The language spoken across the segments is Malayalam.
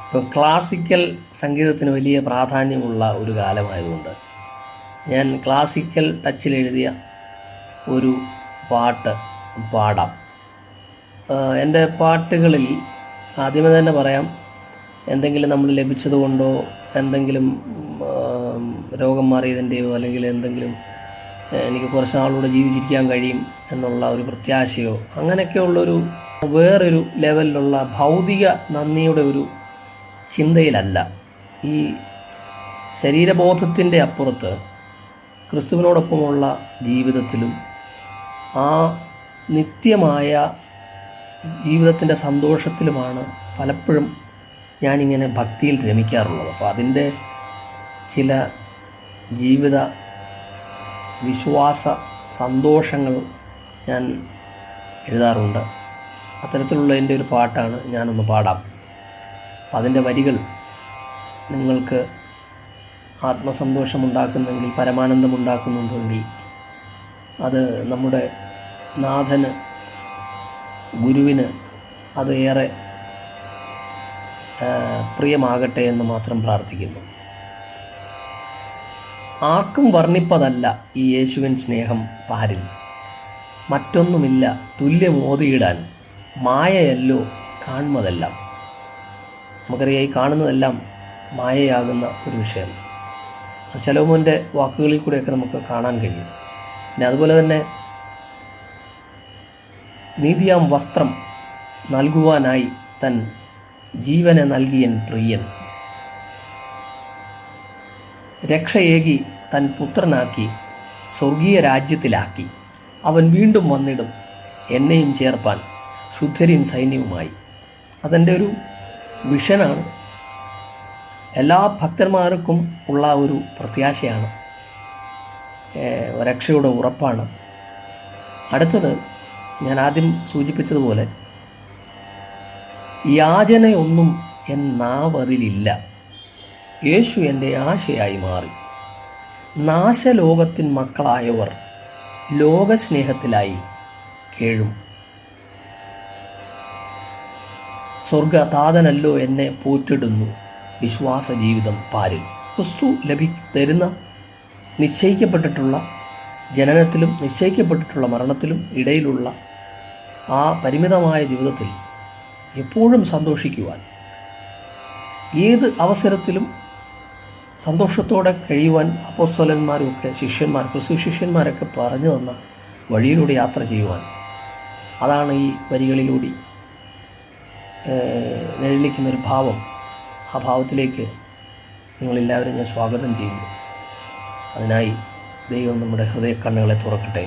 ഇപ്പോൾ ക്ലാസിക്കൽ സംഗീതത്തിന് വലിയ പ്രാധാന്യമുള്ള ഒരു കാലമായതുകൊണ്ട് ഞാൻ ക്ലാസിക്കൽ ടച്ചിൽ എഴുതിയ ഒരു പാട്ട് പാടാം. എൻ്റെ പാട്ടുകളിൽ ആദ്യമേ തന്നെ പറയാം, എന്തെങ്കിലും നമ്മൾ ലഭിച്ചതുകൊണ്ടോ എന്തെങ്കിലും രോഗം മാറിയതിൻ്റെയോ അല്ലെങ്കിൽ എന്തെങ്കിലും എനിക്ക് കുറച്ച് നാളുകൂടെ ജീവിച്ചിരിക്കാൻ കഴിയും എന്നുള്ള ഒരു പ്രത്യാശയോ അങ്ങനെയൊക്കെയുള്ളൊരു വേറൊരു ലെവലിലുള്ള ഭൗതിക നന്ദിയുടെ ഒരു ചിന്തയിലല്ല. ഈ ശരീരബോധത്തിൻ്റെ അപ്പുറത്ത് ക്രിസ്തുവിനോടൊപ്പമുള്ള ജീവിതത്തിലും ആ നിത്യമായ ജീവിതത്തിൻ്റെ സന്തോഷത്തിലുമാണ് പലപ്പോഴും ഞാനിങ്ങനെ ഭക്തിയിൽ രമിക്കാറുള്ളത്. അപ്പോൾ അതിൻ്റെ ചില ജീവിത വിശ്വാസ സന്തോഷങ്ങൾ ഞാൻ എഴുതാറുണ്ട്. അത്തരത്തിലുള്ള എൻ്റെ ഒരു പാട്ടാണ്, ഞാനൊന്ന് പാടാം. അതിൻ്റെ വരികൾ നിങ്ങൾക്ക് ആത്മസന്തോഷമുണ്ടാക്കുന്നെങ്കിൽ, പരമാനന്ദമുണ്ടാക്കുന്നുണ്ടെങ്കിൽ അത് നമ്മുടെ നാഥന്, ഗുരുവിന് അത് ഏറെ പ്രിയമാകട്ടെ എന്ന് മാത്രം പ്രാർത്ഥിക്കുന്നു. ആർക്കും വർണ്ണിപ്പതല്ല ഈ യേശുവിൻ സ്നേഹം പാരിൽ, മറ്റൊന്നുമില്ല തുല്യമോതിയിടാൻ, മായയല്ലോ കാണുന്നതെല്ലാം. നമുക്കറിയാം, ഈ കാണുന്നതെല്ലാം മായയാകുന്ന ഒരു വിഷയം. ശലോമോൻ്റെ വാക്കുകളിൽ കൂടെയൊക്കെ നമുക്ക് കാണാൻ കഴിയും. പിന്നെ അതുപോലെ തന്നെ നീതിയാം വസ്ത്രം നൽകുവാനായി തൻ ജീവനെ നൽകിയൻ പ്രിയൻ, രക്ഷയേകി തൻ പുത്രനാക്കി സ്വർഗീയ രാജ്യത്തിലാക്കി, അവൻ വീണ്ടും വന്നിടും എന്നെയും ചേർപ്പാൻ ശുദ്ധരിൻ സൈന്യവുമായി. അതെൻ്റെ ഒരു വിഷനാണ്. എല്ലാ ഭക്തന്മാർക്കും ഉള്ള ഒരു പ്രത്യാശയാണ്, രക്ഷയുടെ ഉറപ്പാണ്. അടുത്തത് ഞാൻ ആദ്യം സൂചിപ്പിച്ചതുപോലെ, യാചനയൊന്നും എൻ നാവതിലില്ല, യേശു എൻ്റെ ആശയായി മാറി. നാശലോകത്തിൻ മക്കളായവർ ലോകസ്നേഹത്തിലായി കേഴും. സ്വർഗതാതനല്ലോ എന്നെ പോറ്റിടുന്നു, വിശ്വാസ ജീവിതം പാരിൽ. ക്രിസ്തു തരുന്ന നിശ്ചയിക്കപ്പെട്ടിട്ടുള്ള ജനനത്തിലും നിശ്ചയിക്കപ്പെട്ടിട്ടുള്ള മരണത്തിലും ഇടയിലുള്ള ആ പരിമിതമായ ജീവിതത്തിൽ എപ്പോഴും സന്തോഷിക്കുവാൻ, ഏത് അവസരത്തിലും സന്തോഷത്തോടെ കഴിയുവാൻ അപ്പോസ്തലന്മാരുമൊക്കെ ക്രിസ്തു ശിഷ്യന്മാരൊക്കെ പറഞ്ഞു തന്ന വഴിയിലൂടെ യാത്ര ചെയ്യുവാൻ, അതാണ് ഈ വരികളിലൂടെ നിഴലിക്കുന്നൊരു ഭാവം. ആ ഭാവത്തിലേക്ക് നിങ്ങളെല്ലാവരും ഞാൻ സ്വാഗതം ചെയ്യുന്നു. അതിനായി ദൈവം നമ്മുടെ ഹൃദയ കണ്ണുകളെ തുറക്കട്ടെ,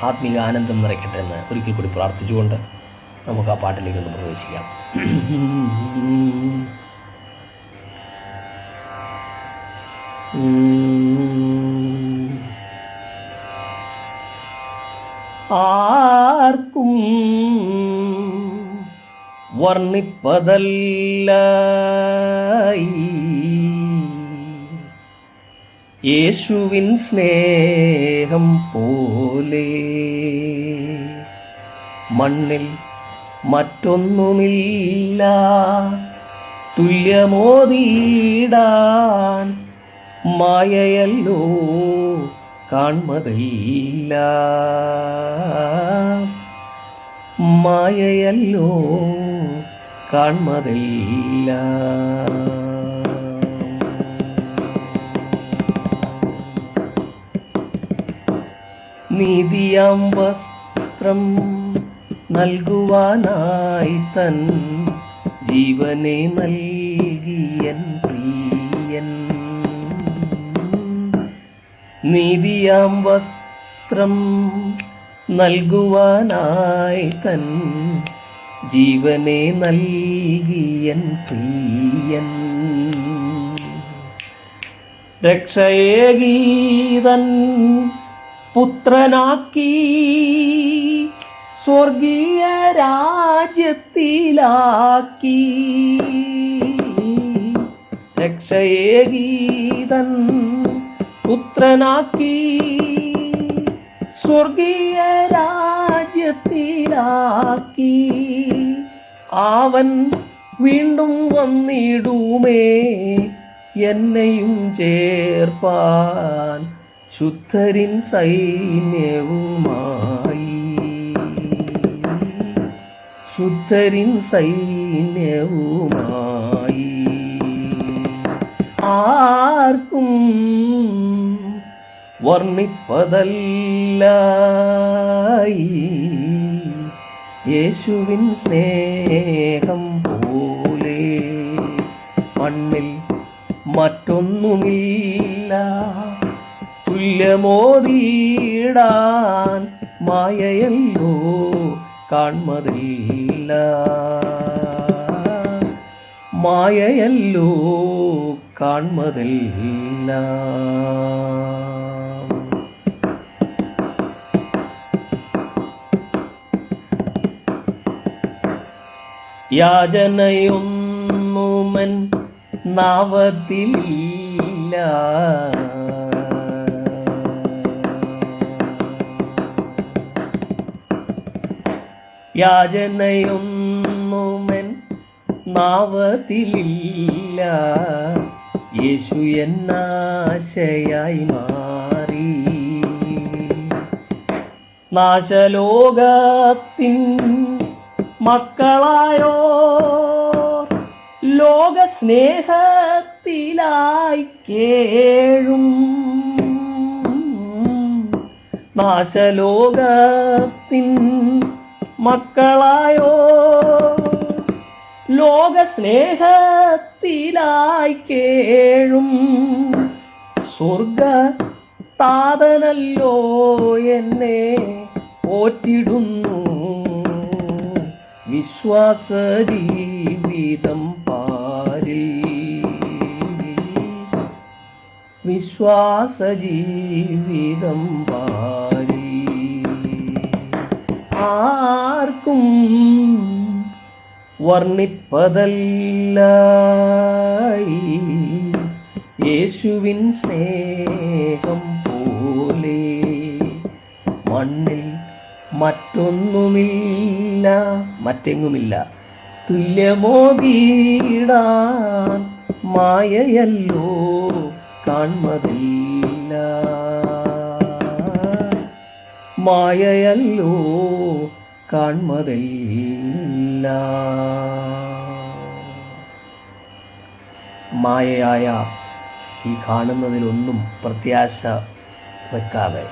ആത്മീയ ആനന്ദം നിറയ്ക്കട്ടെ എന്ന് ഒരിക്കൽ കൂടി പ്രാർത്ഥിച്ചുകൊണ്ട് നമുക്ക് ആ പാട്ടിലേക്ക് ഒന്ന് പ്രവേശിക്കാം. ആർക്കും വർണ്ണിപ്പതല്ല യേശുവിൻ സ്നേഹം പോലെ, മണ്ണിൽ മറ്റൊന്നുമില്ല തുല്യമോതിയിടാൻ, മായയല്ലോ കാൺമതില്ല, മായയല്ലോ കാൺമതില്ല. നീതിയാം വസ്ത്രം നൽകുവാനായി തൻ ജീവനെ നൽകിയൻ പ്രിയൻ, നീതിയാം വസ്ത്രം നൽകുവാനായി തൻ ജീവനെ നൽകിയൻ പ്രിയൻ, രക്ഷയേകീതൻ പുത്രനാക്കി സ്വർഗീയ രാജ്യത്തിലാക്കി, രക്ഷയേകീതൻ പുത്രനാക്കി സ്വർഗീയ രാജ്യത്തിലാക്കി, അവൻ വീണ്ടും വന്നിടുമേ എന്നെയും ചേർപ്പാൻ ശുദ്ധരിൻ സൈന്യവുമായി. ശുദ്ധരിൻ സൈന്യവുമായി. ആർക്കും വർണ്ണിപ്പതല്ല യേശുവിൻ സ്നേഹം പോലെ. മണ്ണിൽ മറ്റൊന്നുമില്ല തുല്യമോതിടാൻ. മായയല്ലോ കാൺമതില്ല. മായയല്ലോ കാൺമതില്ല. യാചനയൊന്നുമൻ നാവത്തിലില്ല. യാചനയൊന്നുമൻ നാവത്തിലില്ല. യേശു എന്നാശയായി മാറി. നാശലോകത്തിൻ മക്കളായോ ലോകസ്നേഹത്തിലായി കേഴും. നാശലോകത്തിൻ മക്കളായോ ലോകസ്നേഹത്തിലായി കേഴും. സ്വർഗ താതനല്ലോ എന്നെ പോറ്റിടുന്നു. വിശ്വാസ ജീവിതം പാരിൽ. വിശ്വാസ ജീവിതം പാരിൽ. ആർക്കും വർണ്ണിപ്പതല്ല യേശുവിൻ സ്നേഹം പോലെ. മണ്ണിൽ മറ്റൊന്നുമില്ല മറ്റെങ്ങുമില്ല തുല്യമോതിടാൻ. മായയല്ലോ കാൺമതില്ല. മായയല്ലോ കാൺമതില്ല. മായയായ ഈ കാണുന്നതിലൊന്നും പ്രത്യാശ വെക്കാതെ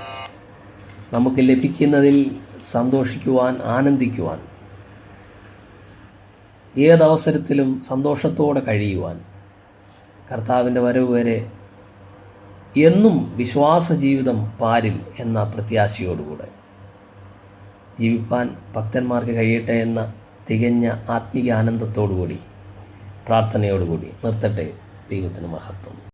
നമുക്ക് ലഭിക്കുന്നതിൽ സന്തോഷിക്കുവാൻ, ആനന്ദിക്കുവാൻ, ഏതവസരത്തിലും സന്തോഷത്തോടെ കഴിയുവാൻ, കർത്താവിൻ്റെ വരവ് വരെ എന്നും വിശ്വാസ ജീവിതം പാരിൽ എന്ന പ്രത്യാശയോടുകൂടെ ജീവിപ്പാൻ ഭക്തന്മാർക്ക് കഴിയട്ടെ എന്ന തികഞ്ഞ ആത്മീയ ആനന്ദത്തോടുകൂടി, പ്രാർത്ഥനയോടുകൂടി നിർത്തട്ടെ. ദൈവത്തിന് മഹത്വം.